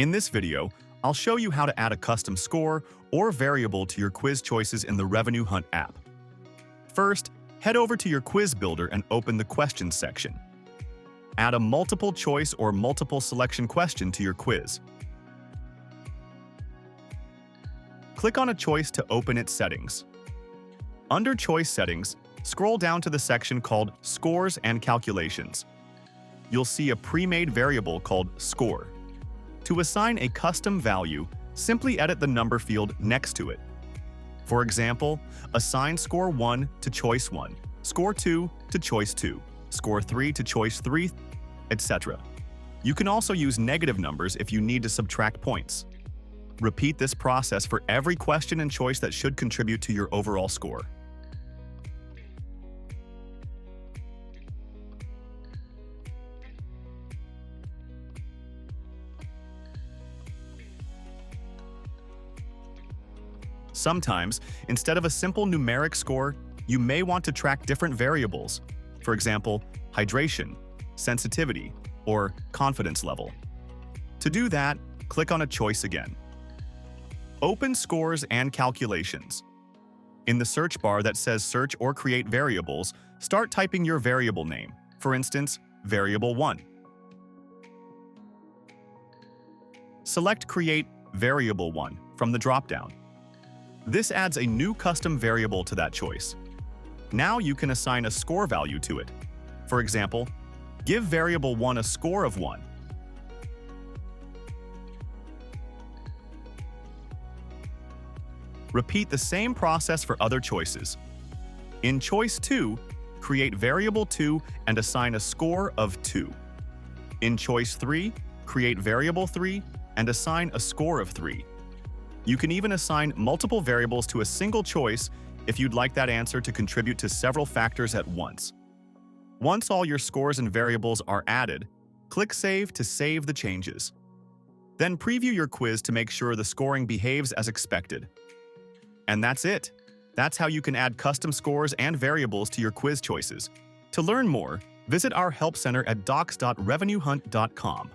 In this video, I'll show you how to add a custom score or variable to your quiz choices in the RevenueHunt app. First, head over to your quiz builder and open the Questions section. Add a multiple choice or multiple selection question to your quiz. Click on a choice to open its settings. Under Choice Settings, scroll down to the section called Scores and Calculations. You'll see a pre-made variable called Score. To assign a custom value, simply edit the number field next to it. For example, assign Score 1 to Choice 1, Score 2 to Choice 2, Score 3 to Choice 3, etc. You can also use negative numbers if you need to subtract points. Repeat this process for every question and choice that should contribute to your overall score. Sometimes, instead of a simple numeric score, you may want to track different variables. For example, hydration, sensitivity, or confidence level. To do that, click on a choice again. Open Scores and Calculations. In the search bar that says Search or Create Variables, start typing your variable name, for instance, Variable 1. Select Create Variable 1 from the dropdown. This adds a new custom variable to that choice. Now you can assign a score value to it. For example, give Variable 1 a score of 1. Repeat the same process for other choices. In Choice 2, create Variable 2 and assign a score of 2. In Choice 3, create Variable 3 and assign a score of 3. You can even assign multiple variables to a single choice if you'd like that answer to contribute to several factors at once. Once all your scores and variables are added, click Save to save the changes. Then preview your quiz to make sure the scoring behaves as expected. And that's it. That's how you can add custom scores and variables to your quiz choices. To learn more, visit our Help Center at docs.revenuehunt.com.